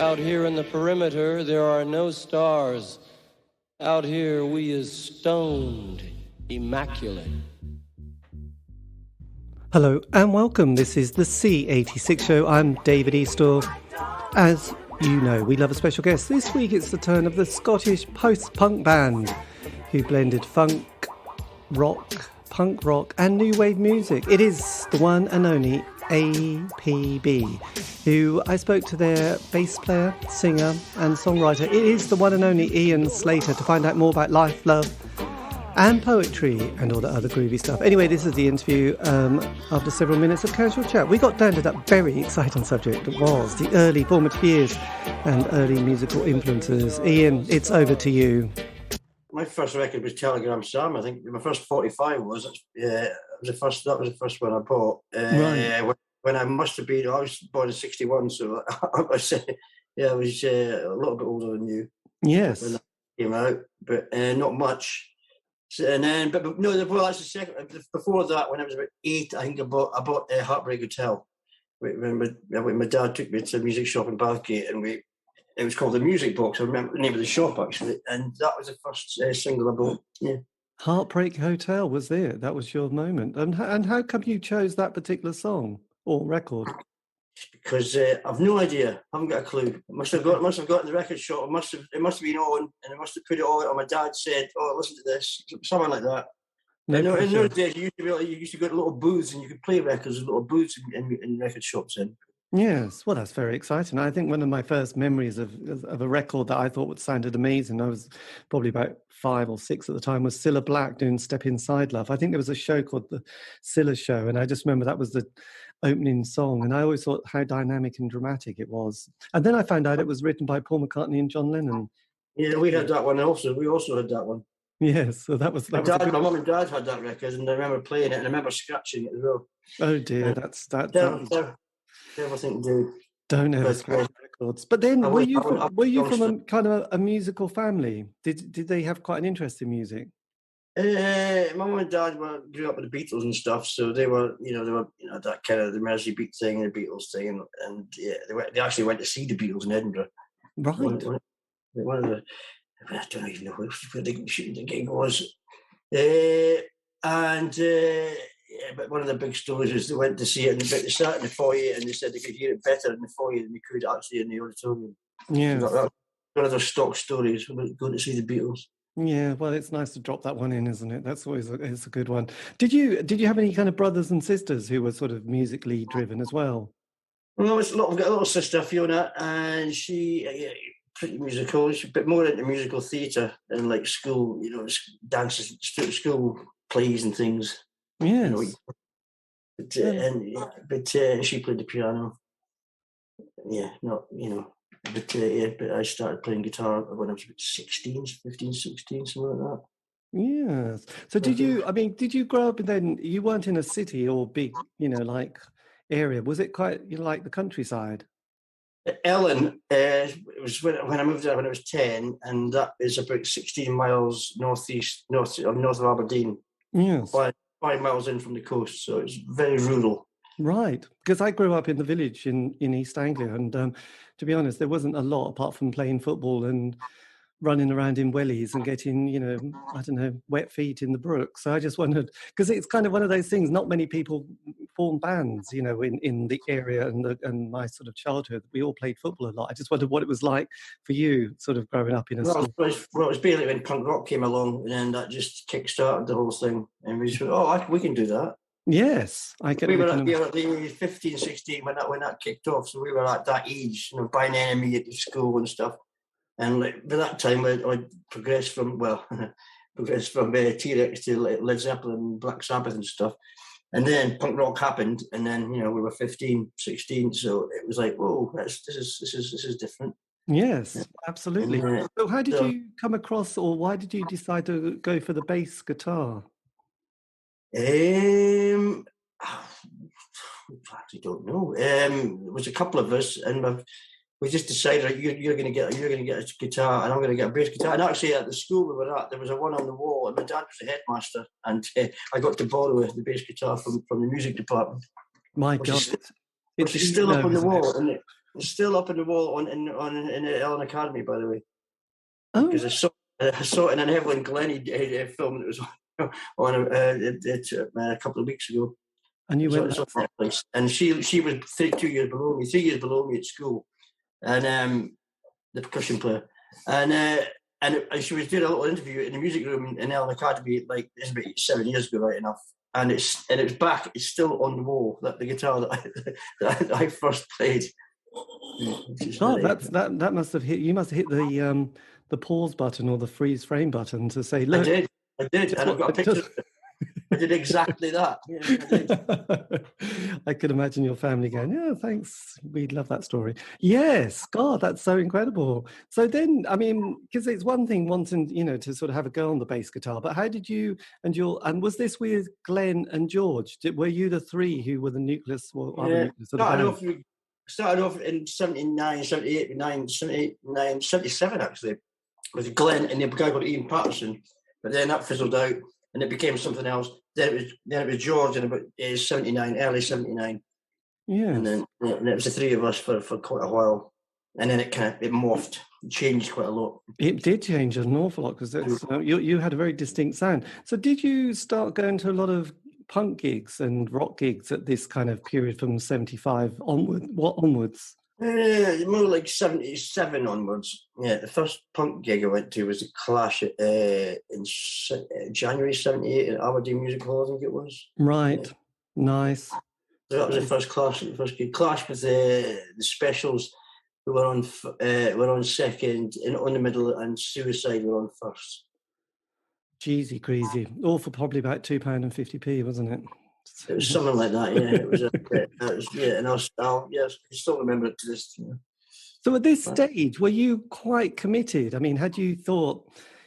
Out here in the perimeter, there are no stars. Out here, we is stoned, immaculate. Hello and welcome. This is the C86 show. I'm David Eastaugh. As you know, we love a special guest. This week it's the turn of the Scottish post-punk band who blended funk, rock, punk rock and new wave music. It is the one and only APB, who I spoke to their bass player, singer and songwriter. It is the one and only Iain Slater to find out more about life, love and poetry and all that other groovy stuff. Anyway, this is the interview after several minutes of casual chat. We got down to that very exciting subject that was the early formative years and early musical influences. Iain, it's over to you. My first record was Telegram Sam. I think my first 45 was. That was the first one I bought. Right. When I must have been, I was born in '61, so I was a little bit older than you. Yes. When that came out, but not much. So, and then, but no, well, that's the second. Before that, when I was about 8, I think I bought Heartbreak Hotel. When my dad took me to a music shop in Bathgate, and it was called the Music Box. I remember the name of the shop actually, and that was the first single I bought. Yeah. Heartbreak Hotel was there. That was your moment. And how come you chose that particular song or record? Because I've no idea. I haven't got a clue. It must have got in the record shop. It must have been on, and I must have put it on. Or my dad said, "Oh, listen to this," something like that. In those days, you used to go to little booths, and you could play records in little booths in record shops. Yes, well, that's very exciting. I think one of my first memories of a record that I thought sounded amazing, I was probably about 5 or 6 at the time, was Cilla Black doing Step Inside Love. I think there was a show called the Cilla Show, and I just remember that was the opening song, and I always thought how dynamic and dramatic it was. And then I found out it was written by Paul McCartney and John Lennon. Yeah, we had that one also. We also had that one. Yes, so that was... My mum and dad had that record, and I remember playing it, and I remember scratching it as well. Oh dear, that's... Everything to do. Don't ever scratch records. But then, were you from a kind of a musical family? Did they have quite an interest in music? My mum and dad grew up with the Beatles and stuff, so they were that kind of the Mersey Beat thing, the Beatles thing, and yeah, they actually went to see the Beatles in Edinburgh. Right. One of the, I don't even know where the gig was, but one of the big stories is they went to see it, and they sat in the foyer, and they said they could hear it better in the foyer than they could actually in the auditorium. Yeah, so that was one of those stock stories about going to see the Beatles. Yeah, well, it's nice to drop that one in, isn't it? That's always it's a good one. Did you have any kind of brothers and sisters who were sort of musically driven as well? Well, I've got a little sister, Fiona, and she pretty musical. She's a bit more into musical theatre and like school, dances, school plays and things. Yes. But she played the piano. Yeah, but I started playing guitar when I was about 15, 16, something like that. Yes. So did you grow up and then you weren't in a city or big, like area? Was it quite like the countryside? Ellon, it was when I moved there when I was 10, and that is about 16 miles north of Aberdeen. Yes. 5 miles in from the coast, so it's very rural. Right, because I grew up in the village in East Anglia, and to be honest, there wasn't a lot apart from playing football and running around in wellies and getting, wet feet in the brook. So I just wondered, because it's kind of one of those things, not many people form bands, in the area and my sort of childhood. We all played football a lot. I just wondered what it was like for you, sort of growing up in a school. Well, it was basically when punk rock came along, and then that just kick-started the whole thing. And we just went, we can do that. Yes, I get. We were at the age 15, 16 when that kicked off. So we were at that age, buying Enemy at the school and stuff. And by that time, I progressed from T-Rex to Led Zeppelin, Black Sabbath and stuff. And then punk rock happened, and then we were 15, 16, so it was like, whoa, this is different. Yes, absolutely. So how did you come across, or why did you decide to go for the bass guitar? I actually don't know. There was a couple of us, and we just decided you're going to get a guitar, and I'm going to get a bass guitar. And actually, at the school we were at, there was a one on the wall, and my dad was the headmaster, and I got to borrow the bass guitar from the music department. My God, it's still up on the wall, and It's still up on the wall in the Ellon Academy, by the way. Oh, Because I saw it in an Evelyn Glennie film that was on a couple of weeks ago. and you went. And she was 2 years below me, 3 years below me at school, and the percussion player, and she was doing a little interview in the music room in Ellon Academy, like this about 7 years ago, right enough. And it's back. It's still on the wall. That the guitar that I first played. Oh, that must have hit. You must have hit the pause button or the freeze frame button to say, "Look." I did, and I've got a picture. I did exactly that. Yeah, I did. I could imagine your family going, "Yeah, thanks. We'd love that story." Yes, God, that's so incredible. So then, I mean, because it's one thing wanting, to sort of have a go on the bass guitar, but how did you and was this with Glenn and George? Were you the three who were the nucleus? Or Yeah. nucleus of the band? Started off in 79, 78, 79, 77 actually, with Glenn and the guy called Ian Patterson, but then that fizzled out and it became something else. Then it was George in about 79, early 79. Yeah. And then it was the three of us for quite a while. And then it morphed, changed quite a lot. It did change an awful lot because you had a very distinct sound. So did you start going to a lot of punk gigs and rock gigs at this kind of period from 75 onward? What onwards? More like 77 onwards. Yeah, the first punk gig I went to was a Clash in January 78 at Aberdeen Music Hall, I think it was. Right, yeah. Nice. So that was the first Clash. The first gig. Clash with the Specials, who were on second, and on the middle, and Suicide were on first. Jeezy crazy. All for probably about £2.50, wasn't it? It was something like that, yeah. It was, and I still remember it to this. So at this stage, were you quite committed? I mean, had you thought,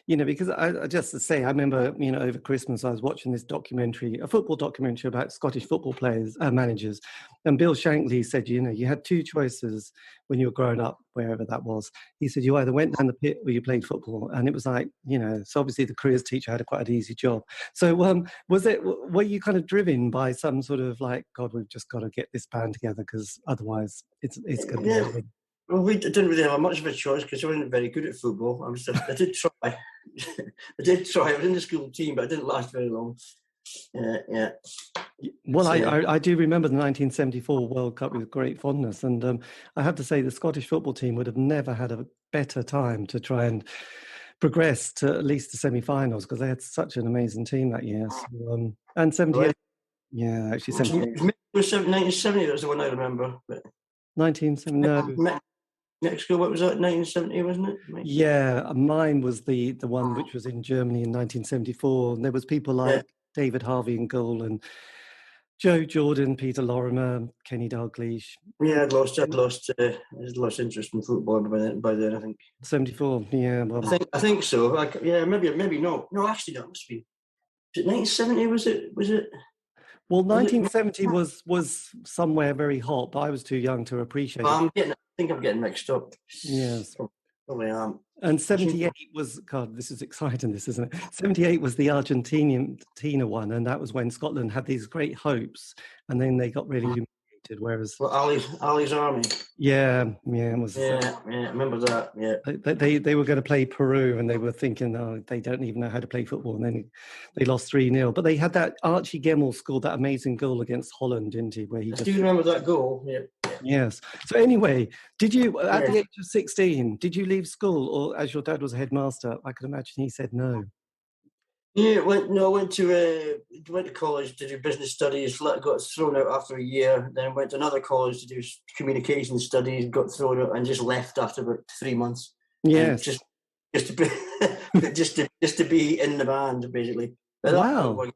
because I just to say, I remember, over Christmas, I was watching this documentary, a football documentary about Scottish football players, managers. And Bill Shankly said, you had two choices when you were growing up, wherever that was. He said, you either went down the pit or you played football. And it was like, so obviously the careers teacher had quite an easy job. So were you kind of driven by some sort of like, God, we've just got to get this band together because otherwise it's going to be... Well, we didn't really have much of a choice because I wasn't very good at football. I did try. I was in the school team, but I didn't last very long. Yeah. Well, I do remember the 1974 World Cup with great fondness. And I have to say the Scottish football team would have never had a better time to try and progress to at least the semi-finals because they had such an amazing team that year. So, and 78. Right. Yeah, actually 78. 1970, that was the one I remember. But 1970, no. Mexico, what was that? 1970, wasn't it? Mexico. Yeah, mine was the one which was in Germany in 1974. And there was people like David Harvey in goal and Joe Jordan, Peter Lorimer, Kenny Dalglish. Yeah, I'd lost interest in football by then, I think. 74, yeah. Well, I think so. Maybe not. No, actually, that must be. Was it 1970? Was it? Well, 1970 was somewhere very hot, but I was too young to appreciate it. I think I'm getting mixed up. Yes. Probably am. And 78 was, God, this is exciting, this, isn't it? 78 was the Argentina one, and that was when Scotland had these great hopes, and then they got really humiliated, whereas... Well, Ali's Army. Yeah, it was... Yeah, I remember that, yeah. They were going to play Peru, and they were thinking, they don't even know how to play football, and then they lost 3-0. But they had that Archie Gemmell scored that amazing goal against Holland, didn't he? Where he do you remember that goal? Yeah. Yes. So anyway, did you, at the age of 16, did you leave school, or as your dad was a headmaster, I could imagine he said no? Yeah, I went to college to do business studies, got thrown out after a year, then went to another college to do communication studies, got thrown out and just left after about 3 months. Yes. Just to be in the band, basically. But wow.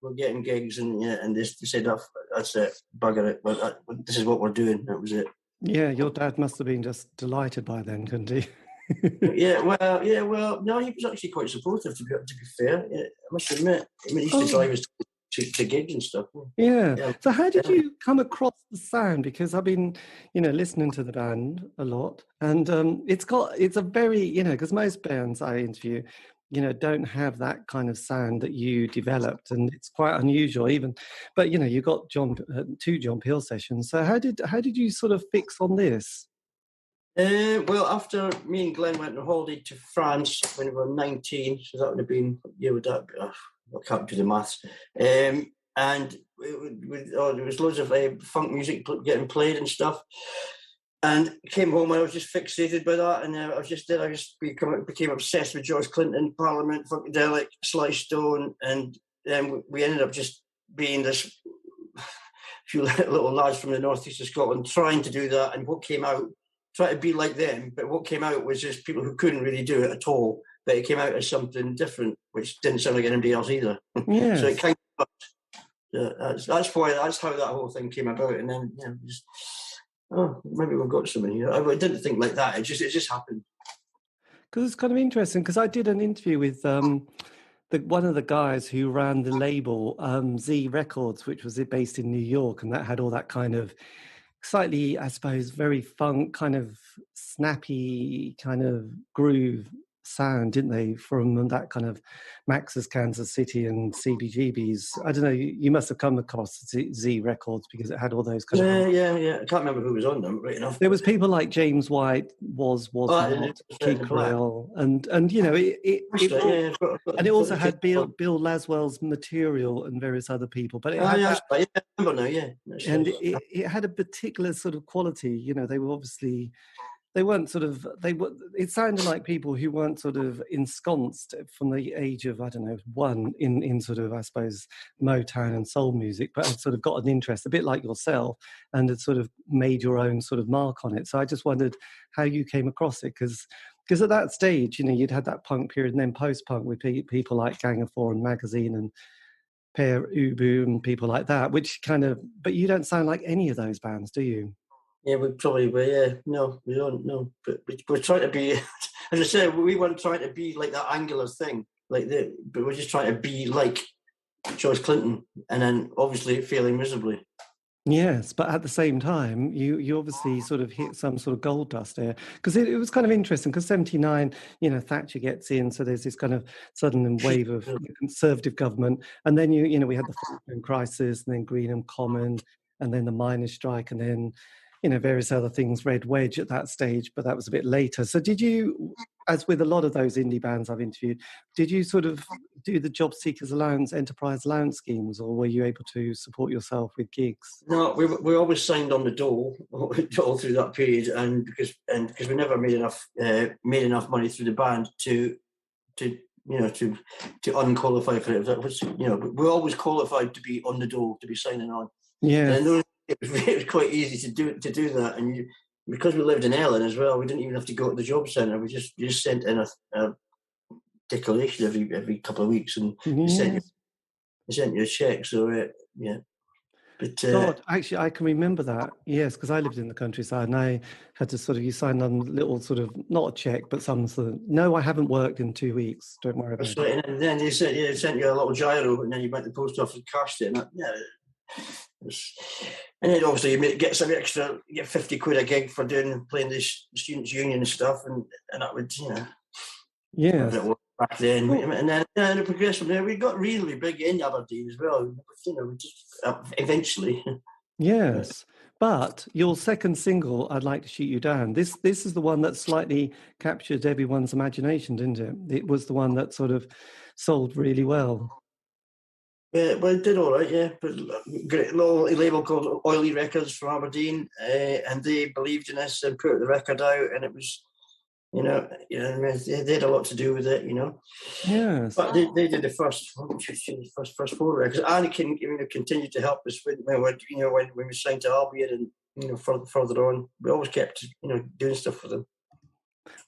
We're getting gigs and they said, that's it, bugger it. But this is what we're doing. That was it. Yeah, your dad must have been just delighted by then, couldn't he? Well, no, he was actually quite supportive, to be fair. Yeah, I must admit. I mean, he used to drive us to gigs and stuff. Yeah. So how did you come across the sound? Because I've been, listening to the band a lot, and it's a very, because most bands I interview, don't have that kind of sound that you developed, and it's quite unusual even. But you got two John Peel sessions. So how did you sort of fix on this? Well, after me and Glenn went on holiday to France when we were 19, so that would have been, would that be, I can't do the maths. And there was loads of funk music getting played and stuff. And came home and I was just fixated by that. And I just became obsessed with George Clinton, Parliament, Funkadelic, Sly Stone. And then we ended up just being this few little lads from the northeast of Scotland trying to do that. And what came out, try to be like them, but what came out was just people who couldn't really do it at all. But it came out as something different, which didn't sound like anybody else either. Yes. So it kind of, that's how that whole thing came about. And then, just, maybe we've got something here. I didn't think like that. It just happened. Because it's kind of interesting, because I did an interview with one of the guys who ran the label Z Records, which was based in New York, and that had all that kind of slightly, I suppose, very funk, kind of snappy, kind of groove sound, didn't they, from that kind of Max's Kansas City and CBGB's. I don't know, you must have come across Z Records because it had all those kind of... Yeah. I can't remember who was on them, right enough. There was people like James White, was not, Keith Correll, and it also had Bill Laswell's Material and various other people, but it had and it had a particular sort of quality. They were obviously... it sounded like people who weren't sort of ensconced from the age of, I don't know, one in sort of, I suppose, Motown and soul music, but had sort of got an interest, a bit like yourself, and had sort of made your own sort of mark on it. So I just wondered how you came across it, because at that stage, you'd had that punk period and then post-punk with people like Gang of Four and Magazine and Pere Ubu and people like that, which kind of, but you don't sound like any of those bands, do you? Yeah, we probably were. Yeah, no, we don't know. But we're trying to be, as I said, we weren't trying to be like that angular thing, but we're just trying to be like George Clinton, and then obviously failing miserably. Yes, but at the same time, you obviously sort of hit some sort of gold dust there, because it was kind of interesting. Because 79, Thatcher gets in, so there's this kind of sudden wave of Conservative government, and then we had the Falkland crisis, and then Greenham Common, and then the miners' strike, and then various other things, Red Wedge at that stage, but that was a bit later. So did you, as with a lot of those indie bands I've interviewed, did you sort of do the Job Seekers Allowance, Enterprise Allowance schemes, or were you able to support yourself with gigs? No, we always signed on the dole all through that period, and because we never made enough money through the band to unqualify for it. That was, we're always qualified to be on the dole, to be signing on. Yeah. It was quite easy to do that, and because we lived in Ellon as well, we didn't even have to go to the job centre. We just sent in a declaration every couple of weeks, and they sent you a cheque. So yeah. But God, actually, I can remember that. Yes, because I lived in the countryside, and I had to you signed on little sort of, not a cheque, but some sort of, no, I haven't worked in 2 weeks. Don't worry about it. And then they sent you a little gyro, and then you went to the post office and cashed it. And then obviously you get some extra, you get 50 quid a gig for playing this students' union and stuff, and that would, yeah. Back then, and then it progressed from there. We got really big in Aberdeen as well, eventually. Yes, but your second single, "I'd Like to Shoot You Down," this is the one that slightly captured everyone's imagination, didn't it? It was the one that sort of sold really well. Yeah, well, it did all right, yeah. But great little label called Oily Records from Aberdeen, and they believed in us and put the record out, and it was, they had a lot to do with it, Yes. But they did the first 4 records, and it continued to help us when we signed to Albion and further on. We always kept doing stuff for them.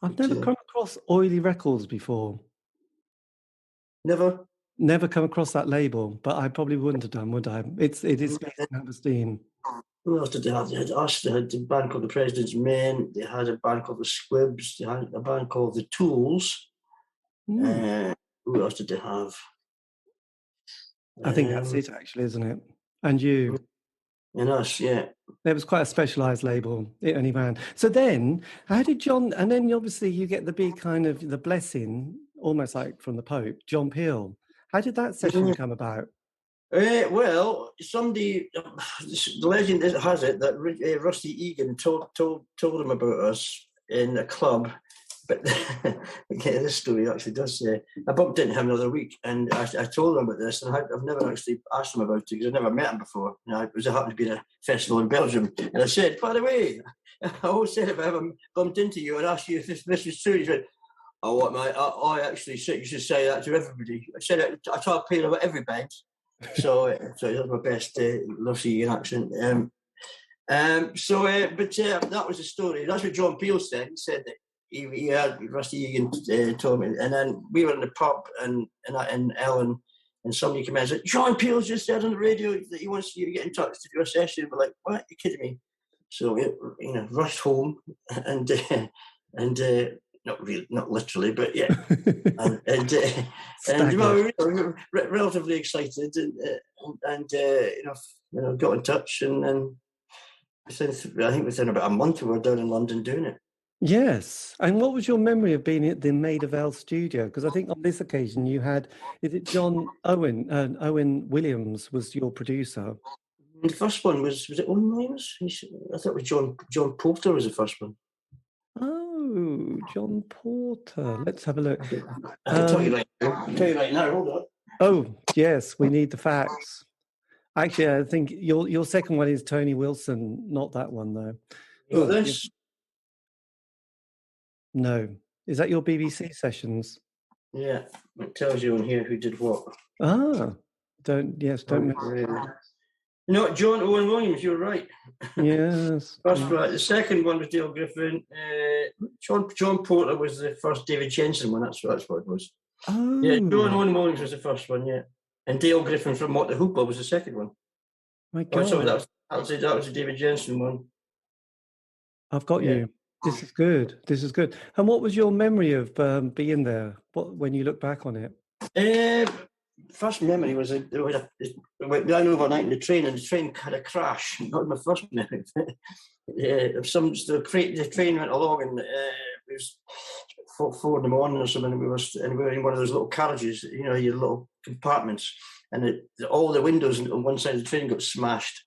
I've never come across Oily Records before. Never come across that label, but I probably wouldn't have done, would I? It is based in Aberdeen. Who else did they have? They had us, they had a band called the President's Men, they had a band called the Squibs, they had a band called the Tools. Who else did they have? I think that's it, actually, isn't it? And you. And us, yeah. It was quite a specialised label. It only ran. So then, how did John, and then obviously you get the big kind of, the blessing, almost like from the Pope, John Peel. How did that session come about? Well, somebody, the legend has it that Rusty Egan told him about us, in a club. But okay, this story actually does say I bumped into him another week, and I told him about this, and I've never actually asked him about it because I've never met him before. It happened to be at a festival in Belgium, and I said, by the way, I always said if I ever bumped into you and asked you if this was true, he said, "Oh, what, mate? I actually said you should say that to everybody." I said it. I try to play about every band, so that's my best Lucy accent. That was the story. That's what John Peel said. He said that. He had Rusty Egan told me, and then we were in the pub in Ellon, and somebody came in and said, "John Peel's just said on the radio that he wants you to get in touch to do a session." We're like, "What? Are you kidding me?" So we, rushed home and not literally, but yeah, and we were relatively excited and got in touch, and then I think within about a month we were down in London doing it. Yes. And what was your memory of being at the Maid of Vale studio? Because I think on this occasion you had, is it John Owen? Owen Williams was your producer. The first one was it Owen Williams? I thought it was John Porter was the first one. Oh, John Porter. Let's have a look. I can tell you right now. Hold on. Oh, yes, we need the facts. Actually, I think your second one is Tony Wilson, not that one though. Oh, this. No. Is that your BBC sessions? Yeah, it tells you on here who did what. Don't. No, John Owen Williams, you're right. Yes. That's right. The second one was Dale Griffin. John Porter was the first David Jensen one, that's what it was. Oh. Yeah, John Owen Williams was the first one, yeah. And Dale Griffin from What the Hooper was the second one. My God. Oh, sorry, that was the David Jensen one. I've got you. This is good. And what was your memory of being there? When you look back on it? First memory was I went down overnight in the train, and the train had a crash. Not my first memory. The train went along, and it was 4 in the morning or something. And we were in one of those little carriages, your little compartments, and all the windows on one side of the train got smashed.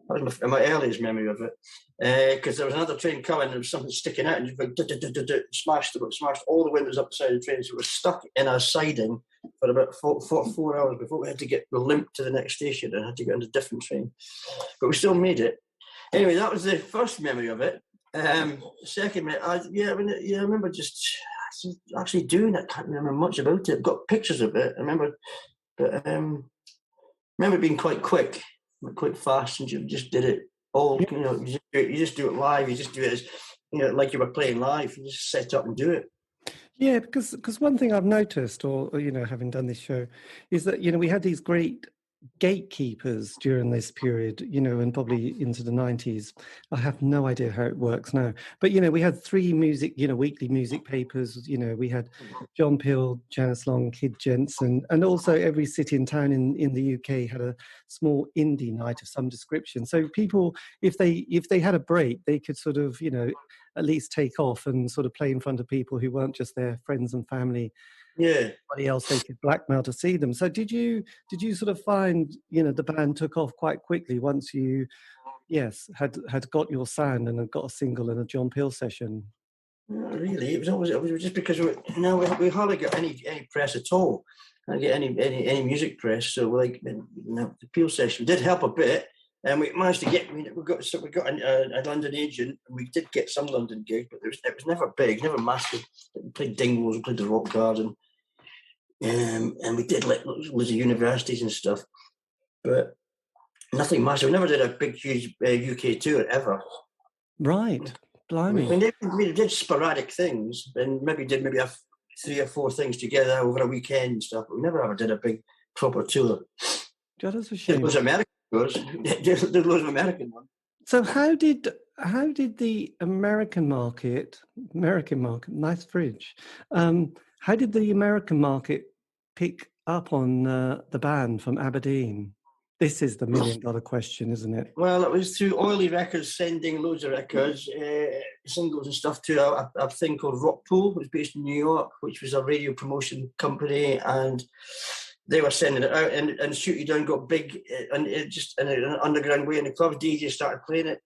That was my earliest memory of it, because there was another train coming and there was something sticking out, and you smashed all the windows up the side of the train. So it was stuck in a siding for about 4 hours before we had to get limped to the next station and had to get on a different train. But we still made it. Anyway, that was the first memory of it. Second memory, I remember just actually doing it. I can't remember much about it. I've got pictures of it. I remember, but remember being quite quick. Quite fast, and you just did it all. You just do it live. You just do it as like you were playing live. You just set up and do it. Yeah, because one thing I've noticed, or having done this show, is that we had these great gatekeepers during this period, and probably into the 90s. I have no idea how it works now, but we had 3 music, weekly music papers. We had John Peel, Janice Long, Kid Jensen, and also every city and town in the UK had a small indie night of some description. So people, if they had a break, they could sort of at least take off and sort of play in front of people who weren't just their friends and family. Yeah, anybody else they could blackmail to see them. So did you sort of find the band took off quite quickly once you had got your sound and had got a single and a John Peel session? Not really. It was just because we hardly got any press at all. I didn't get any music press. So the Peel session did help a bit, and we managed to get. We got a London agent, and we did get some London gigs, but it was never big, never massive. We played Dingwalls, we played the Rock Garden, and we did loads of universities and stuff, but nothing massive. We never did a big, huge UK tour ever. Right, blimey. We did sporadic things, and maybe did 3 or 4 things together over a weekend and stuff, but we never ever did a big proper tour. God, that's a shame. It was American tours. There's loads of American ones. So how did the American market, nice fridge, how did the American market pick up on the band from Aberdeen? This is the $1 million question, isn't it? Well, it was through Oily Records sending loads of records, singles and stuff to a thing called Rockpool, which was based in New York, which was a radio promotion company, and they were sending it out, and Shoot You Down got big, and it just in an underground way in the clubs. DJ started playing it,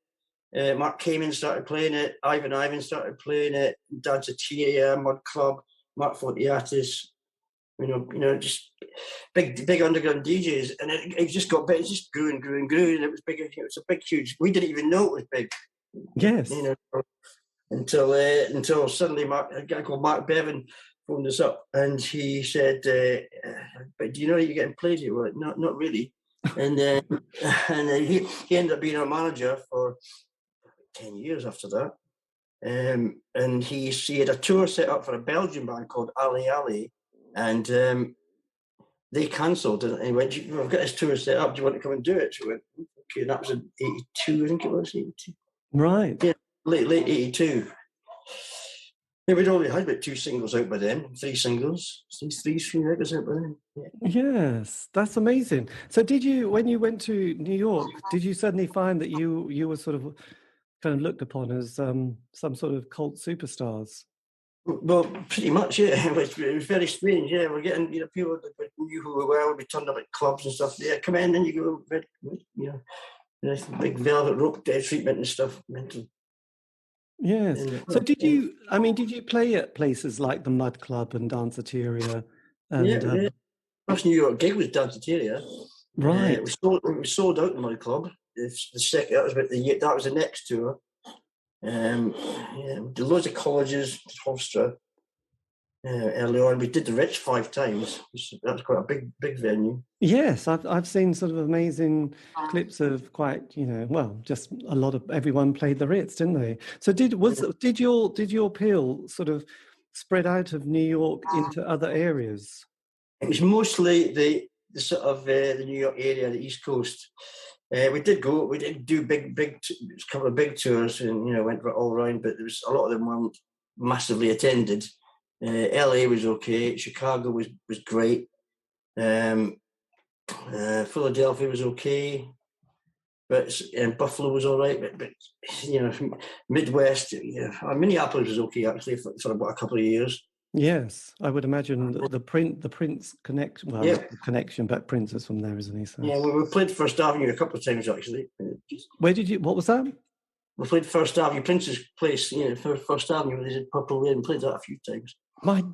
Mark Kamen started playing it. Ivan started playing it. Danceteria, Mud Club, Mark Fortiatis. Just big underground DJs, and it just got big. It just grew and grew and grew, and it was big. It was a big, huge. We didn't even know it was big. Yes. Until suddenly a guy called Mark Bevan phoned us up, and he said, "But do you know you're getting played here?" We're like, not really. And he ended up being our manager for 10 years after that. And he had a tour set up for a Belgian band called Ali Ali, and they cancelled. And he went, "I've got this tour set up. Do you want to come and do it?" So we went, "Okay." And that was in '82, I think it was 82. Right. Yeah, late '82. Yeah, we'd already had about 2 singles out by then, 3 singles, 3 records out by then. Yeah. Yes, that's amazing. So when you went to New York, did you suddenly find that you were sort of kind of looked upon as some sort of cult superstars? Well, pretty much, yeah. It was very strange. Yeah, we're getting people that knew who we were. We turned up at clubs and stuff. Yeah, come in, and you go, big velvet rope treatment and stuff. Mental. Yes. So did you play at places like the Mud Club and Danceteria? And, First New York gig was Danceteria. Right. We sold out the Mud Club. That was about the year. That was the next tour. Loads of colleges, Hofstra. Early on, we did the Ritz 5 times. That was quite a big venue. Yes, I've seen sort of amazing clips of quite, just a lot of everyone played the Ritz, didn't they? So did your appeal sort of spread out of New York into other areas? It was mostly the sort of the New York area, the East Coast. We did do big couple of big tours, and went all around, but there was a lot of them weren't massively attended. LA was okay. Chicago was great. Philadelphia was okay, but Buffalo was all right. But Midwest, Minneapolis was okay actually for about a couple of years. Yes, I would imagine the Prince connection. Well, not the connection, but Prince is from there, isn't he? So. Yeah, we played First Avenue a couple of times actually. Where did you? What was that? We played First Avenue, Prince's place. First Avenue. They did Purple Rain. Played that a few times. My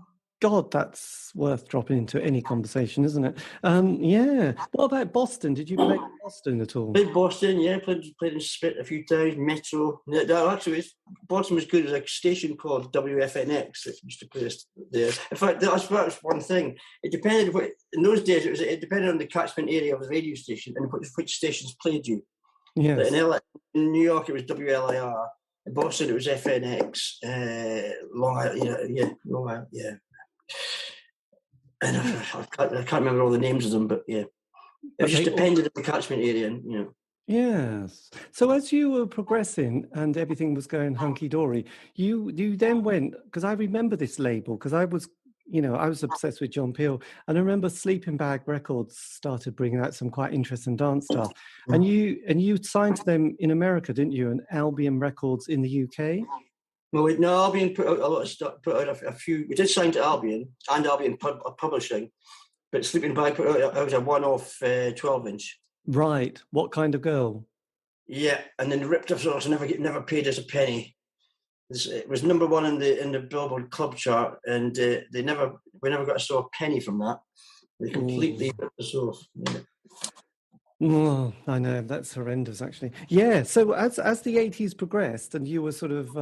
God, that's worth dropping into any conversation, isn't it? Yeah. What about Boston? Did you play Boston at all? Played Boston, yeah. Played in Spit a few times. Metro. Actually, Boston was good. There was a station called WFNX that used to play us there. In fact, that was one thing. It depended in those days. It depended on the catchment area of the radio station and which stations played you. Yes. In New York, it was WLIR. In Boston, it was FNX. Long Island, yeah. And I can't remember all the names of them, but yeah, it just depended on the catchment area, Yes. So as you were progressing and everything was going hunky dory, you then went, because I remember this label, because I was obsessed with John Peel, and I remember Sleeping Bag Records started bringing out some quite interesting dance stuff, and you signed to them in America, didn't you? And Albion Records in the UK. Well, Albion put out a lot of stuff. Put out a few. We did sign to Albion and Albion Publishing, but Sleeping Bag put out a one-off 12-inch. Right. What Kind of Girl? Yeah, and then ripped us off. Never paid us a penny. It was number 1 in the Billboard Club chart, and we never got a penny from that. They completely ripped us off. Yeah. Oh, I know, that's horrendous, actually. Yeah. So as the 80s progressed, and you were sort of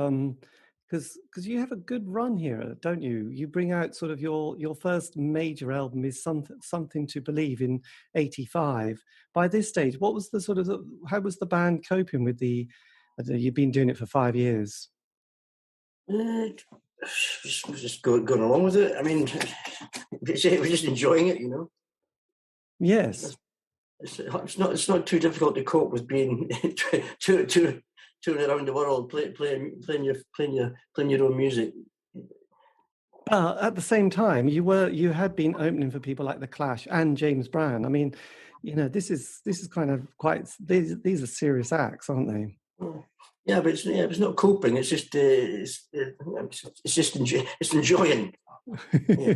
because you have a good run here, don't you? You bring out sort of your first major album is Something to Believe in '85. By this stage, what was the sort of how was the band coping with you've been doing it for 5 years? Just going along with it. I mean, we're just enjoying it, Yes. It's not too difficult to cope with being touring around the world, playing your own music. But at the same time, you had been opening for people like The Clash and James Brown. I mean, this is kind of quite. These are serious acts, aren't they? Yeah, but it's not coping. It's just enjoying. Yeah.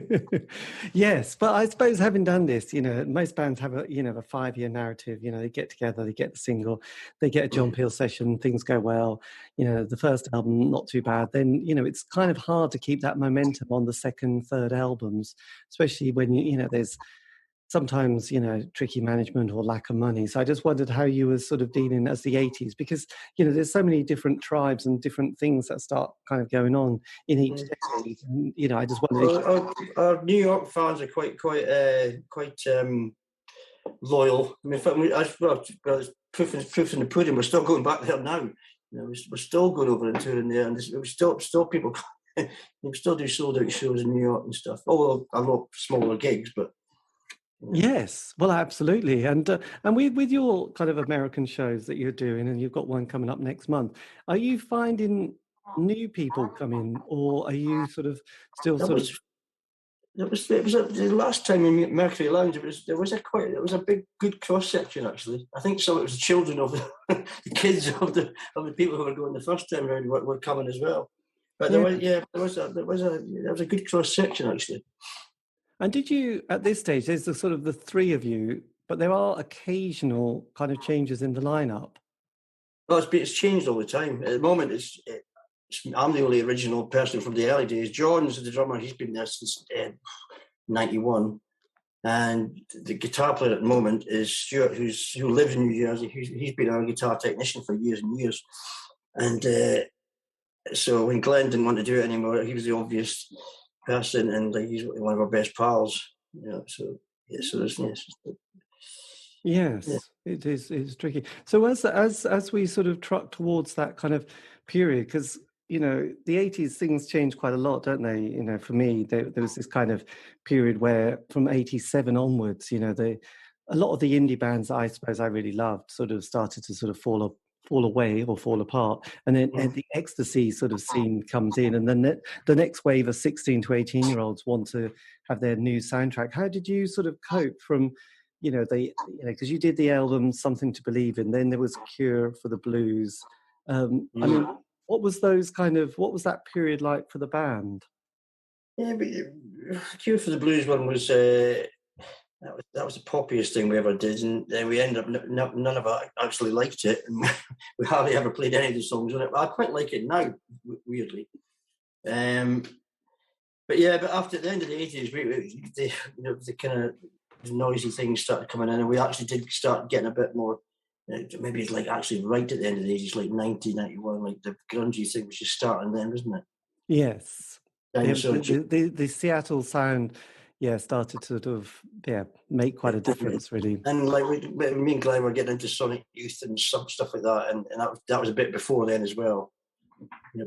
Yes, but I suppose having done this, most bands have a 5-year narrative. They get together, they get the single, they get a John Peel session, things go well. The first album not too bad. Then it's kind of hard to keep that momentum on the second, third albums, especially when there's sometimes tricky management or lack of money. So I just wondered how you were sort of dealing as the 80s, because there's so many different tribes and different things that start kind of going on in each decade. And, I just wondered. Our New York fans are quite loyal. I mean, in fact, it's proof in the pudding. We're still going back there now. We're still going over and touring there, and we still people. We still do sold out shows in New York and stuff. Although a lot smaller gigs, but. Yes, well, absolutely, and with your kind of American shows that you're doing, and you've got one coming up next month, are you finding new people come in, or are you sort of still It was the last time in Mercury Lounge. There was a big good cross section actually. I think some it was the children of the kids of the people who were going the first time around were coming as well. But there was a good cross section actually. And did you, at this stage, there's the sort of the three of you, but there are occasional kind of changes in the lineup? Well, it's changed all the time. At the moment, I'm the only original person from the early days. John's the drummer. He's been there since 91. And the guitar player at the moment is Stuart, who lives in New Jersey. He's been our guitar technician for years and years. And so when Glenn didn't want to do it anymore, he was the obvious person, and he's one of our best pals. Yes, it is. It's tricky. So as we sort of truck towards that kind of period, because the 80s things change quite a lot, don't they? For me, there was this kind of period where from 87 onwards, a lot of the indie bands that I suppose I really loved sort of started to sort of fall away or fall apart, and then and the ecstasy sort of scene comes in, and then the next wave of 16 to 18-year-olds want to have their new soundtrack. How did you sort of cope from because you did the album Something to Believe In, then there was Cure for the Blues. I mean, what was that period like for the band? Yeah, but Cure for the Blues one was that was the poppiest thing we ever did, and then we ended up none of us actually liked it, and we hardly ever played any of the songs on it. But I quite like it now, weirdly. But after the end of the 80s, the kind of noisy things started coming in, and we actually did start getting a bit more. Maybe it's like actually right at the end of the 80s, like 90, 91, like the grungy thing was just starting then, wasn't it? Yes. The Seattle sound. Yeah, started to sort of make quite a difference, really. And like me and Glenn were getting into Sonic Youth and some stuff like that, and that was a bit before then as well.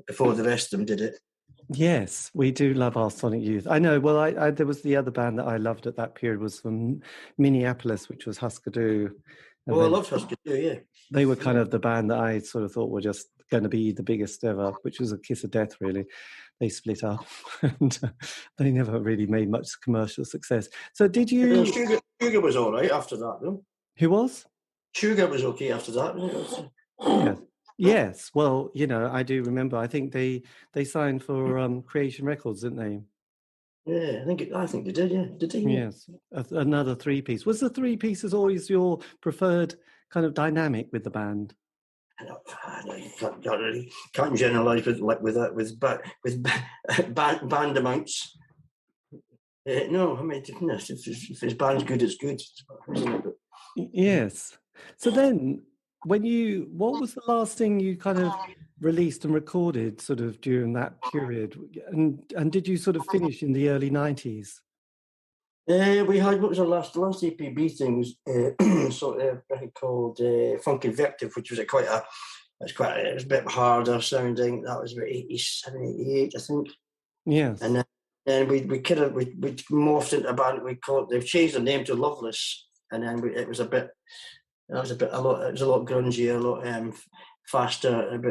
Before the rest of them did it. Yes, we do love our Sonic Youth. I know. Well, I there was the other band that I loved at that period was from Minneapolis, which was Husker Du. I loved Husker Du. Yeah, they were kind of the band that I sort of thought were just going to be the biggest ever, which was a kiss of death, really. They split up, and they never really made much commercial success. So, did you? Sugar was all right after that, though. Who was? Sugar was okay after that. Yes. Yes. Well, I do remember. I think they signed for Creation Records, didn't they? Yeah, I think they did. Yeah, did they? Yes. Another three-piece. Was the three pieces always your preferred kind of dynamic with the band? You can't generalise with band amounts. No, I mean, if his band's good, it's good, isn't it? Yes. So then, what was the last thing you kind of released and recorded sort of during that period? And did you sort of finish in the early 90s? We had, what was our last APB thing was sort of called Funk Invective, which was it was a bit harder sounding. That was about 87, 88, I think. Yes. And then we morphed into a band. They've changed the name to Loveless, and then it was a lot grungier, a lot faster,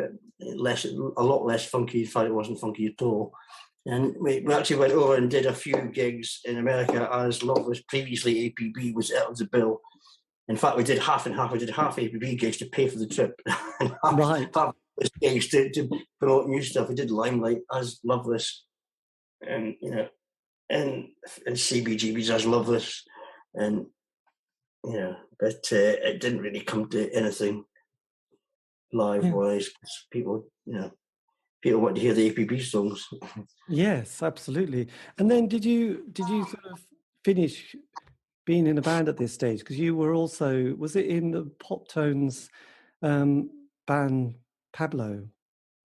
a lot less funky. In fact, it wasn't funky at all. And we actually went over and did a few gigs in America as Loveless. Previously, APB was out of the bill. In fact, we did half and half. We did half APB gigs to pay for the trip, and half gigs to promote new stuff. We did Limelight as Loveless, and and CBGB's As Loveless, and but it didn't really come to anything live-wise. People want to hear the APB songs. Yes, absolutely. And then did you sort of finish being in a band at this stage? Because you were also, was it in the Pop Tones band Pablo?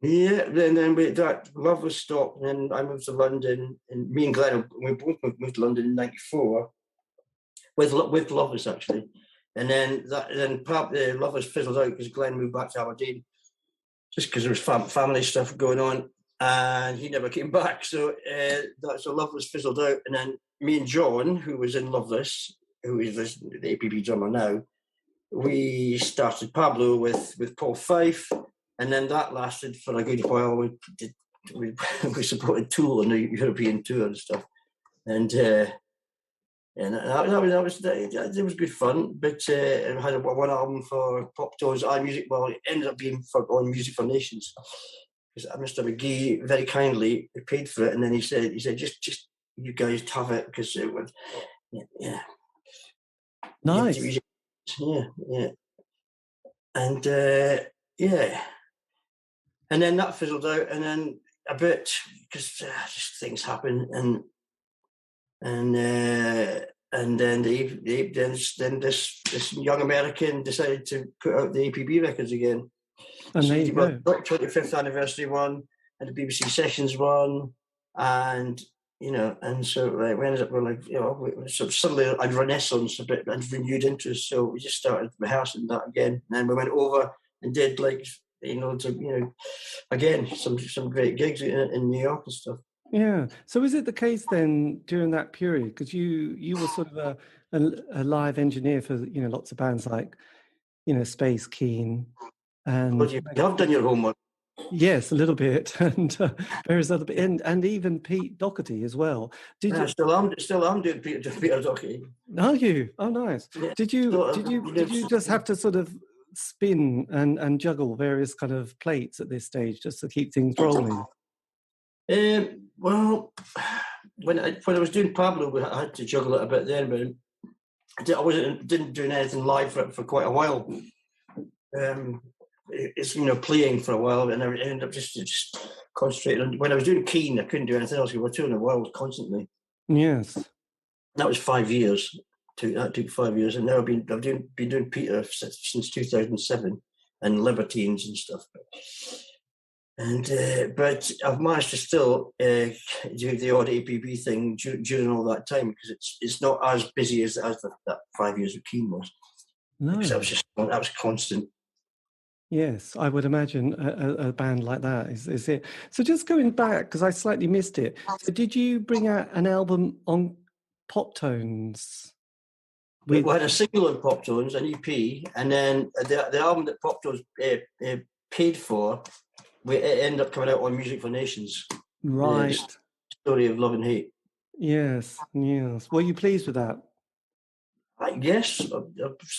Yeah, and then that love was stopped, and then I moved to London, and me and Glenn, we both moved to London in '94 with Lovers actually, and then Lovers fizzled out because Glenn moved back to Aberdeen, just because there was family stuff going on, and he never came back. So so Lovers fizzled out, and then me and John, who was in Loveless, who is the APB drummer now, we started Pablo with Paul Fife. And then that lasted for a good while. We supported Tool on the European tour and stuff, and that was good fun. But I had one album for Pop Tones, iMusic. Well, it ended up being on Music for Nations because Mr. McGee very kindly paid for it, and then he said just you guys have it because it would, Nice, and And then that fizzled out, and then a bit because just things happen, and then this young American decided to put out the APB records again. and there you go. 25th anniversary one, and the BBC Sessions one, and so we ended up so suddenly a renaissance, a bit and renewed interest. So we just started rehearsing that again, and then we went over and did again some great gigs in New York and stuff. Yeah. So is it the case then during that period, because you were sort of a live engineer for lots of bands like Space Keen and Well, you have done your homework. Yes, a little bit, and various other and even Pete Doherty as well. Did you still am doing Peter Doherty? Are you? Oh, nice. Yeah. Did you just have to sort of spin and juggle various kind of plates at this stage just to keep things rolling? Well, when I was doing Pablo, I had to juggle it a bit then, but I didn't do anything live for quite a while. It's playing for a while, and I ended up just concentrating on. When I was doing Keen, I couldn't do anything else. We were touring the world constantly. Yes, that was 5 years. That took 5 years, and now I've been doing Peter since 2007 and Libertines and stuff. But I've managed to still do the odd APB thing during all that time because it's not as busy as that 5 years of Keen was. No, because that was constant. Yes, I would imagine a band like that is it. So just going back, because I slightly missed it. So did you bring out an album on Pop Tones? We had a single on Pop Tones, an EP, and then the album that Pop Tones paid for, it ended up coming out on Music for Nations. Right. Story of Love and Hate. Yes. Were you pleased with that? Yes,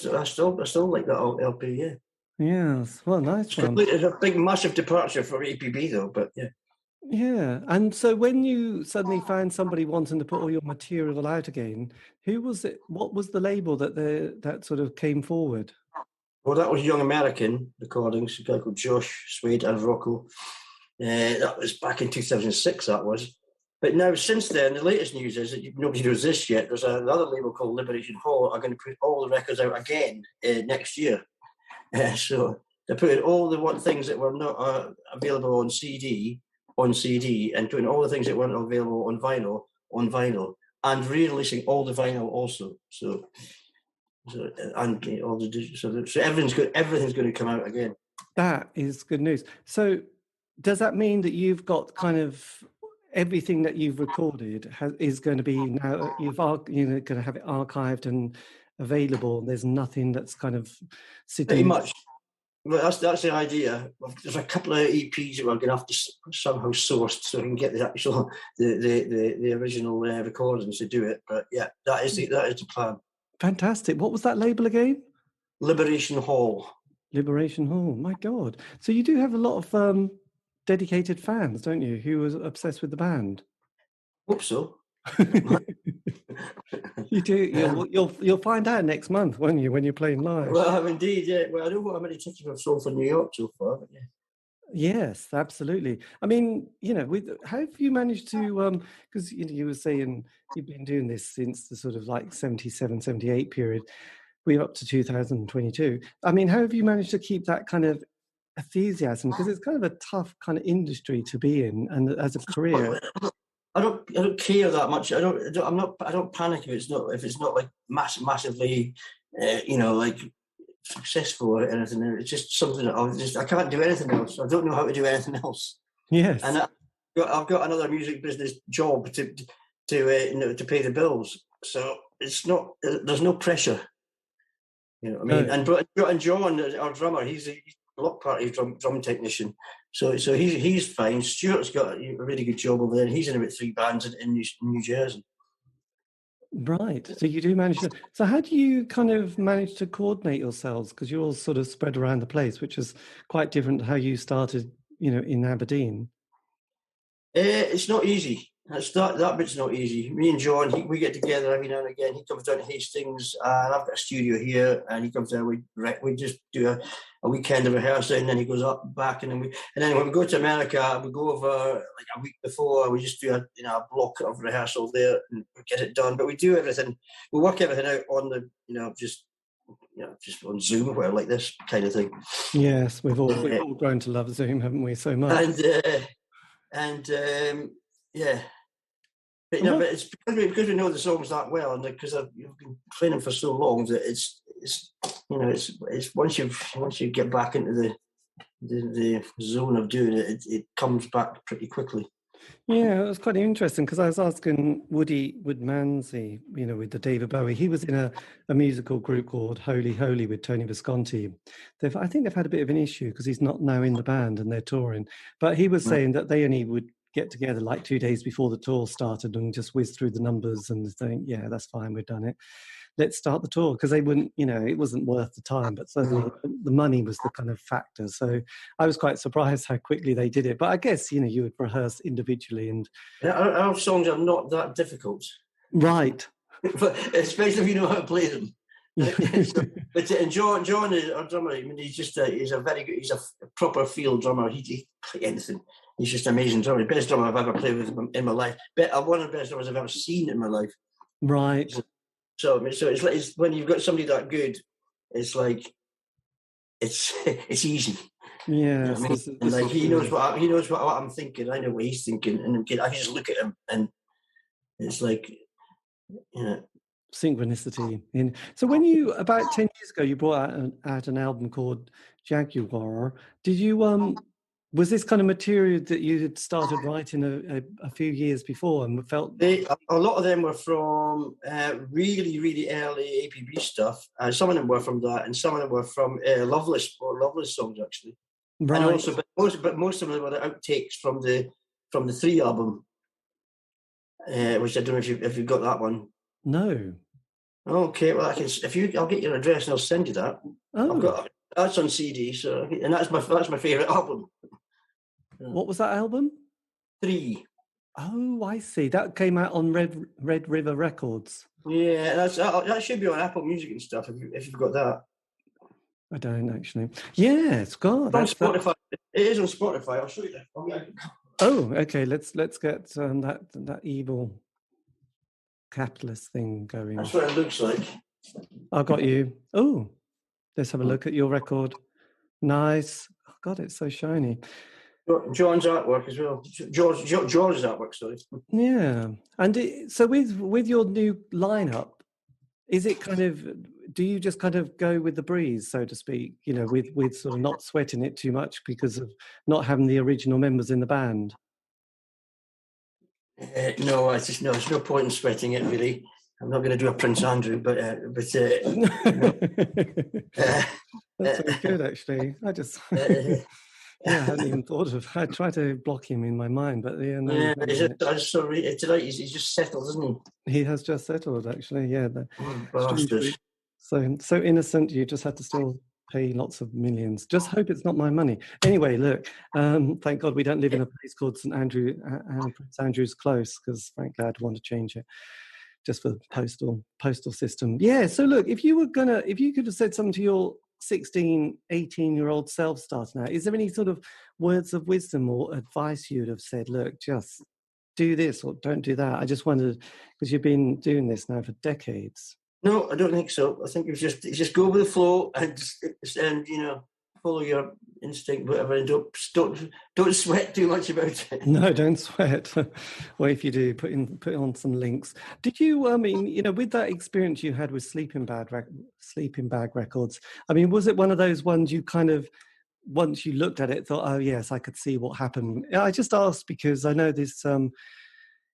I still like that LP, yeah. Yes, well, nice one. It's a big, massive departure for APB, though, but yeah. Yeah, and so when you suddenly found somebody wanting to put all your material out again, who was it? What was the label that sort of came forward? Well, that was Young American Recordings, a guy called Josh Swade and Rocco. That was back in 2006, that was. But now, since then, the latest news is that nobody knows this yet. There's another label called Liberation Hall are going to put all the records out again next year. So they're putting all the things that were not available on CD, and putting all the things that weren't available on vinyl, and re-releasing all the vinyl also. So all the digital. So everything's going to come out again. That is good news. So does that mean that you've got kind of everything that you've recorded is going to be now? Going to have it archived and available. There's nothing that's kind of sitting. Pretty much. Well, that's the idea. There's a couple of EPs that we're going to have to somehow source so we can get the actual the original recordings to do it. But yeah, that is the plan. Fantastic. What was that label again? Liberation Hall. Liberation Hall. My God. So you do have a lot of dedicated fans, don't you, who was obsessed with the band? Hope so. You do. You'll find out next month, won't you, when you're playing live? Well, indeed, yeah. Well, I don't know how many tickets I've sold for New York so far, but yeah. Yes, absolutely. I mean, how have you managed to, because, you were saying you've been doing this since the sort of like 77, 78 period. We're up to 2022. I mean, how have you managed to keep that kind of enthusiasm? Because it's kind of a tough kind of industry to be in, and as a career. I don't care that much. I don't panic if it's not like massively, like successful or anything. It's just something that I can't do anything else. I don't know how to do anything else. Yes. And I've got another music business job to pay the bills. So it's not. There's no pressure. You know what I mean? No. And John, our drummer, he's a block party drum technician. So he's fine. Stuart's got a really good job over there. He's in about 3 bands in New Jersey. Right. So you do manage to. So how do you kind of manage to coordinate yourselves? Because you're all sort of spread around the place, which is quite different to how you started, in Aberdeen. It's not easy. That bit's not easy. Me and John, we get together every now and again. He comes down to Hastings, and I've got a studio here, and he comes down. We just do a weekend of rehearsing, and then he goes up back, and then when we go to America, we go over like a week before. We just do a block of rehearsal there and get it done. But we do everything. We work everything out on the just on Zoom or whatever, like this kind of thing. Yes, we've all grown to love Zoom, haven't we? So much. Yeah. But but it's because we know the songs that well, and because I've been playing them for so long that it's once you get back into the zone of doing it, it comes back pretty quickly. Yeah, it was quite interesting because I was asking Woody Woodmansey, with the David Bowie. He was in a musical group called Holy Holy with Tony Visconti. I think they've had a bit of an issue because he's not now in the band and they're touring. But he was saying that they only would get together like 2 days before the tour started and just whiz through the numbers and think, yeah, that's fine, we've done it. Let's start the tour, because they wouldn't, it wasn't worth the time, but certainly the money was the kind of factor. So I was quite surprised how quickly they did it. But I guess, you would rehearse individually. And our songs are not that difficult. Right. But especially if you know how to play them. And John is our drummer. I mean, he's a very good, he's a proper field drummer. He play anything. He's just an amazing drummer. The best drummer I've ever played with in my life. One of the best drummers I've ever seen in my life. Right. So it's like when you've got somebody that good, it's like it's easy. Yeah. He knows what I'm thinking. I know what he's thinking, and I can just look at him, and it's like synchronicity. So when you about 10 years ago, you brought out an album called Jaguar. Did you was this kind of material that you had started writing a few years before and felt? A lot of them were from really, really early APB stuff. Some of them were from that, and some of them were from Loveless songs, actually. Right. And also, but most of them were the outtakes from the 3 album, which I don't know if you've got that one. No. Okay, well, I'll get your address and I'll send you that. Oh. That's on CD, and that's my favourite album. What was that album? 3. Oh, I see. That came out on Red River Records. Yeah, that should be on Apple Music and stuff if you've got that. I don't actually. Yes, God. It's on Spotify. It is on Spotify. I'll show you that. Oh, okay. Let's get that evil capitalist thing going. That's what it looks like. I got you. Oh, let's have a look at your record. Nice. Oh, God, it's so shiny. John's artwork as well. George's artwork, sorry. Yeah, and so with your new lineup, is it kind of? Do you just kind of go with the breeze, so to speak? With sort of not sweating it too much because of not having the original members in the band. No, there's no point in sweating it, really. I'm not going to do a Prince Andrew, but that's very good, actually. I just. Yeah, I hadn't even thought of. I tried to block him in my mind, but he's just settled, isn't he? He has just settled, actually. Yeah, bastard. So innocent. You just had to still pay lots of millions. Just hope it's not my money. Anyway, look, thank God we don't live in a place called St Andrew and Prince Andrew's Close, because frankly I'd want to change it just for the postal system. Yeah, so look, if you could have said something to your 16, 18-year-old self starting out, is there any sort of words of wisdom or advice you'd have said, look, just do this or don't do that? I just wondered, because you've been doing this now for decades. No, I don't think so. I think it's just go with the flow and follow your instinct, whatever, and don't sweat too much about it. No, don't sweat. Well, if you do, put on some links. Did you? With that experience you had with Sleeping Bag Records, I mean, was it one of those ones you kind of, once you looked at it, thought, oh yes, I could see what happened? I just asked because I know this.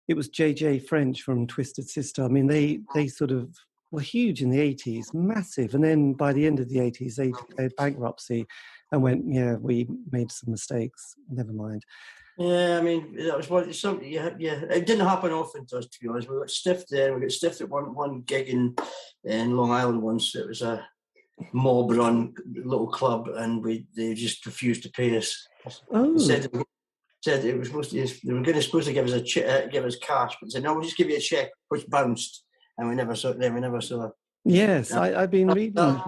It was JJ French from Twisted Sister. I mean, they sort of were huge in the 80s, massive. And then by the end of the 80s, they declared bankruptcy and went, yeah, we made some mistakes. Never mind. Yeah, I mean, that was something. Yeah, it didn't happen often to us, to be honest. We got stiffed there. We got stiffed at one gig in Long Island once. It was a mob-run little club, and they just refused to pay us. Oh. Said it was supposed to give us cash, but said no, we'll just give you a check, which bounced. And we never saw. Yes, I've been reading.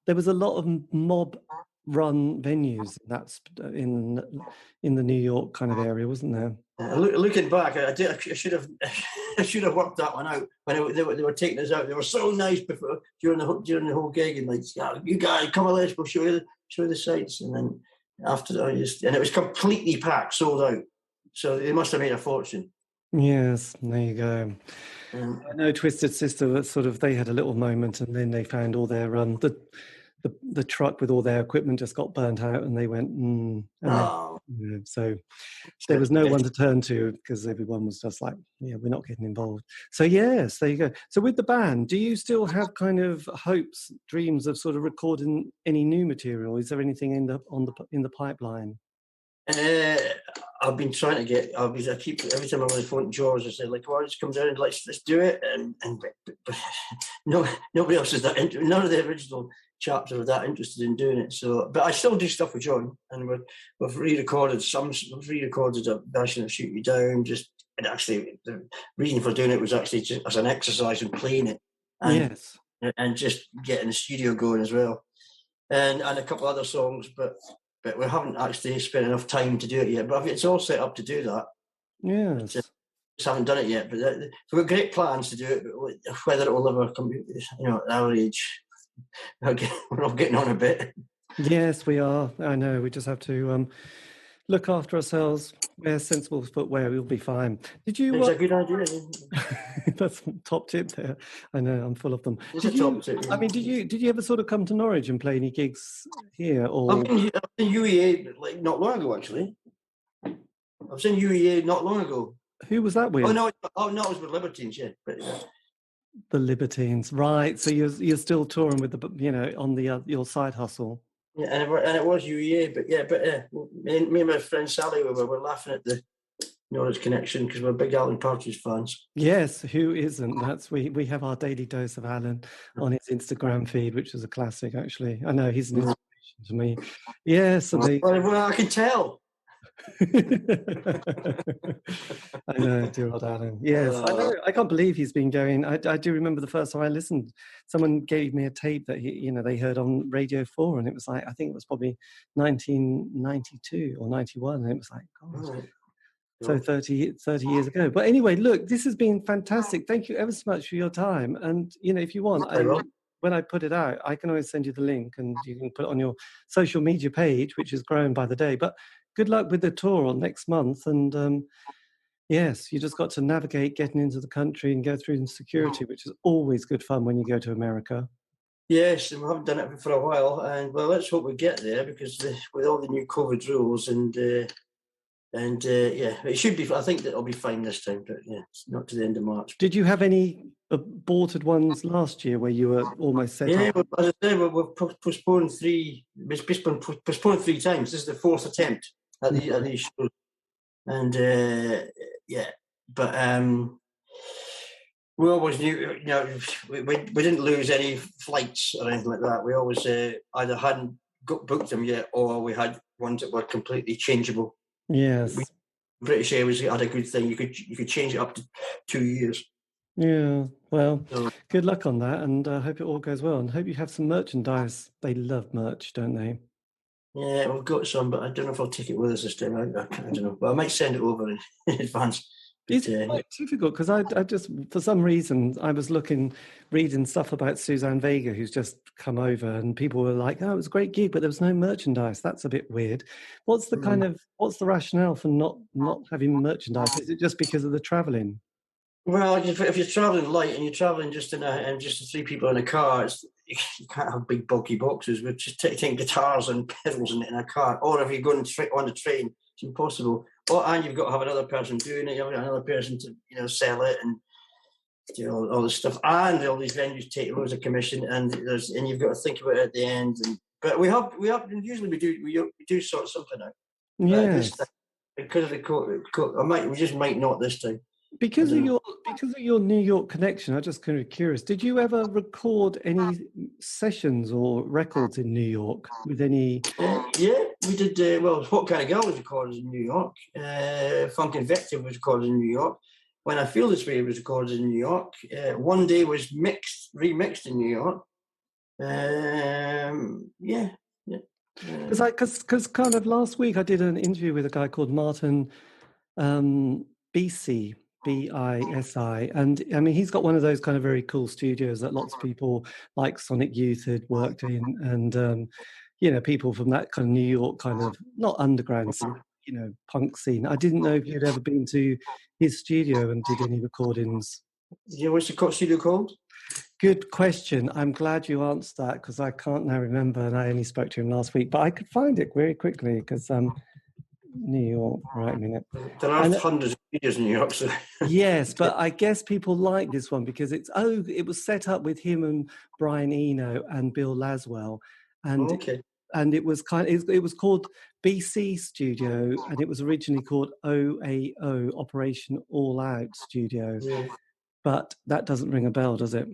There was a lot of mob-run venues. That's in the New York kind of area, wasn't there? Looking back, I should have worked that one out when they were taking us out. They were so nice before during the whole gig, and like, yeah, you guys come on, let's go show you the sights. And then after that, and it was completely packed, sold out. So they must have made a fortune. Yes, there you go. I know Twisted Sister, they had a little moment, and then they found all their the truck with all their equipment just got burnt out, and they went, so there was no one to turn to because everyone was just like, yeah, we're not getting involved. So yes, there you go. So with the band, do you still have kind of hopes, dreams of sort of recording any new material? Is there anything in the pipeline? I've been trying to get. I keep every time I'm on the phone to George, I say, like, "Well, just come down and let's do it." And but no, nobody else is that. None of the original chaps are that interested in doing it. So, but I still do stuff with John, and we've re-recorded some. We've re-recorded a version of "Shoot You Down." And actually, the reason for doing it was actually just as an exercise in playing it, and just getting the studio going as well, and a couple other songs, but we haven't actually spent enough time to do it yet. But it's all set up to do that. Yes. Just haven't done it yet. But we've got great plans to do it. But whether it will ever come, at our age, we're all getting on a bit. Yes, we are. I know. We just have to look after ourselves, wear sensible footwear, we'll be fine. Did you? It's a good idea. That's a top tip there. I know, I'm full of them. It's a top tip. Yeah. I mean, did you ever sort of come to Norwich and play any gigs here? Or I've been in UEA like not long ago, actually. I was in UEA not long ago. Who was that with? Oh no, it was with Libertines, yeah. But, the Libertines, right? So you're still touring with on your side hustle. Yeah, and it was UEA, but me and my friend Sally were laughing at the Norwich connection because we're big Alan Partridge fans. Yes, who isn't? That's we have our daily dose of Alan on his Instagram feed, which is a classic, actually. I know he's an inspiration to me. Yes, well, I can tell. I know, dear old Alan. Yes, I know. I can't believe he's been going. I do remember the first time I listened. Someone gave me a tape that they heard on Radio 4, and it was like, I think it was probably 1992 or 91, and it was like, God. So 30 years ago. But anyway, look, this has been fantastic. Thank you ever so much for your time. And if you want, when I put it out, I can always send you the link, and you can put it on your social media page, which is growing by the day. But good luck with the tour next month. And yes, you just got to navigate getting into the country and go through security, which is always good fun when you go to America. Yes, and we haven't done it for a while. And well, let's hope we get there, because with all the new COVID rules and it should be. I think that it'll be fine this time, but it's not to the end of March. Did you have any aborted ones last year where you were almost set up? Yeah, as I said, we've postponed three. Postponed 3 times. This is the 4th attempt at these shows, and but We always knew, we didn't lose any flights or anything like that. We always either hadn't booked them yet, or we had ones that were completely changeable. Yes. British Airways had a good thing. You could change it up to 2 years. Yeah. Well, good luck on that, and I hope it all goes well. And hope you have some merchandise. They love merch, don't they? Yeah, we've got some, but I don't know if I'll take it with us this time. I don't know, but I might send it over in advance. It's quite difficult because I just, for some reason, I was reading stuff about Suzanne Vega, who's just come over, and people were like, "Oh, it was a great gig, but there was no merchandise." That's a bit weird. What's the rationale for not having merchandise? Is it just because of the travelling? Well, if you're travelling light and you're travelling just just 3 people in a car, you can't have big bulky boxes. We're just taking guitars and pedals in a car. Or if you're going on a train, it's impossible. And you've got to have another person doing it. You have another person to sell it and all this stuff. And all these venues take loads of commission, and you've got to think about it at the end. But we usually we do sort something out. Yes. Because of the court, we just might not this time. Because of your New York connection, I'm just kind of curious. Did you ever record any sessions or records in New York with any? Yeah, we did. What Kind of Girl was recorded in New York. Funk Invective was recorded in New York. When I Feel This Way was recorded in New York. One Day was remixed in New York. Yeah. Because kind of last week I did an interview with a guy called Martin Bisi. BISI, and I mean he's got one of those kind of very cool studios that lots of people like Sonic Youth had worked in, and people from that kind of New York kind of not underground scene, punk scene. I didn't know if you'd ever been to his studio and did any recordings. Yeah, what's the studio called? Good question. I'm glad you answered that because I can't now remember, and I only spoke to him last week, but I could find it very quickly because New York, right a minute. There are hundreds of studios in New York. So. Yes, but I guess people like this one because it was set up with him and Brian Eno and Bill Laswell, and it was it was called BC Studio, and it was originally called OAO, Operation All Out Studio, but that doesn't ring a bell, does it?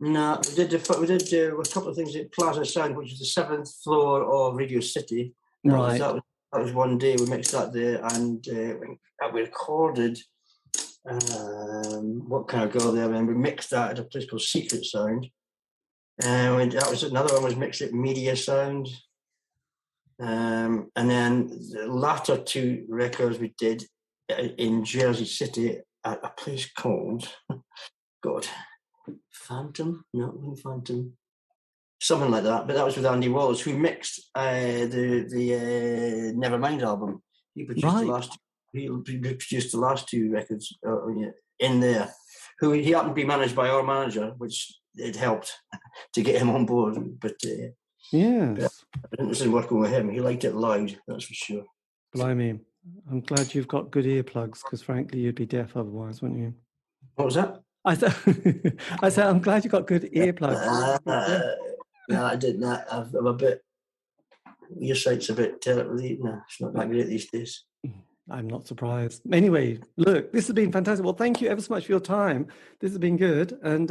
No, we did a couple of things at Plaza Sound, which is the 7th floor of Radio City. That was one day we mixed that there, and we recorded What Kind of Girl there, and we mixed that at a place called Secret Sound. And that was another one was mixed at Media Sound. And then the latter 2 records we did in Jersey City at a place called Phantom, something like that. But that was with Andy Wallace, who mixed the Nevermind album. He produced the last 2 records in there. Who he happened to be managed by our manager, which it helped to get him on board. But yes, I didn't see working with him. He liked it loud, that's for sure. Blimey, I'm glad you've got good earplugs because frankly you'd be deaf otherwise, wouldn't you? What was that? I said I'm glad you got good earplugs. No, I didn't. I'm a bit. Your sight's a bit terrible. No, it's not that great these days. I'm not surprised. Anyway, look, this has been fantastic. Well, thank you ever so much for your time. This has been good, and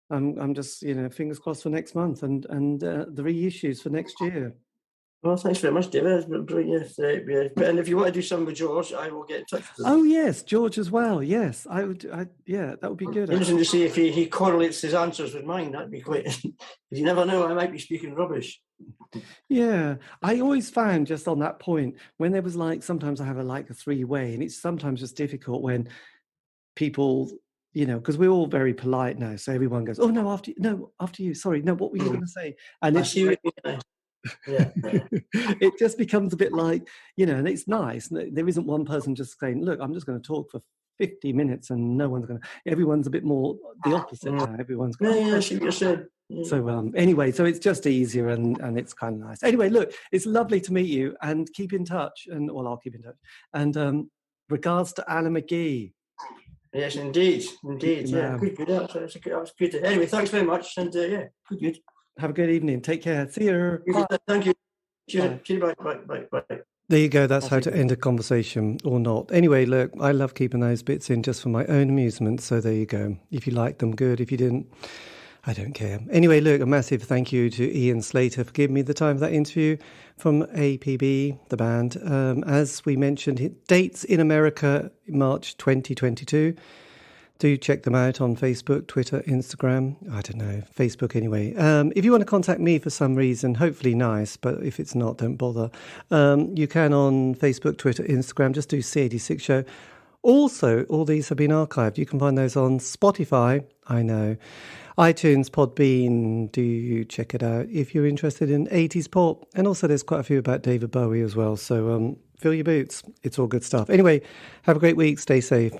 I'm just fingers crossed for next month and the reissues for next year. Well, thanks very much, David. It's been brilliant. And if you want to do something with George, I will get in touch with him. Oh yes, George as well. Yes, I would. That would be good. Interesting to see if he correlates his answers with mine. That'd be quite. You never know. I might be speaking rubbish. Yeah, I always found just on that point when there was sometimes I have a 3-way, and it's sometimes just difficult when people. Because we're all very polite now, so everyone goes, "Oh no, after you." Sorry, no. What were you going to say? And it's yeah. It just becomes a bit like, and it's nice. There isn't one person just saying, "Look, I'm just going to talk for 50 minutes," and no one's going to. Everyone's a bit more the opposite now. Everyone's going. Yeah, she just said. So anyway, so it's just easier and it's kind of nice. Anyway, look, it's lovely to meet you and keep in touch. I'll keep in touch. And regards to Alan McGee. Yes, indeed. Yeah, good. That was good. Anyway, thanks very much, and good. Have a good evening. Take care. See you. Thank you. Cheers. Bye. There you go. That's how to end a conversation or not. Anyway, look, I love keeping those bits in just for my own amusement. So there you go. If you liked them, good. If you didn't, I don't care. Anyway, look, a massive thank you to Iain Slater for giving me the time for that interview from APB, the band. As we mentioned, dates in America, March 2022. Do check them out on Facebook, Twitter, Instagram. I don't know, Facebook anyway. If you want to contact me for some reason, hopefully nice, but if it's not, don't bother. You can on Facebook, Twitter, Instagram. Just do C86 Show. Also, all these have been archived. You can find those on Spotify, I know, iTunes, Podbean. Do check it out if you're interested in 80s pop. And also there's quite a few about David Bowie as well. So fill your boots. It's all good stuff. Anyway, have a great week. Stay safe.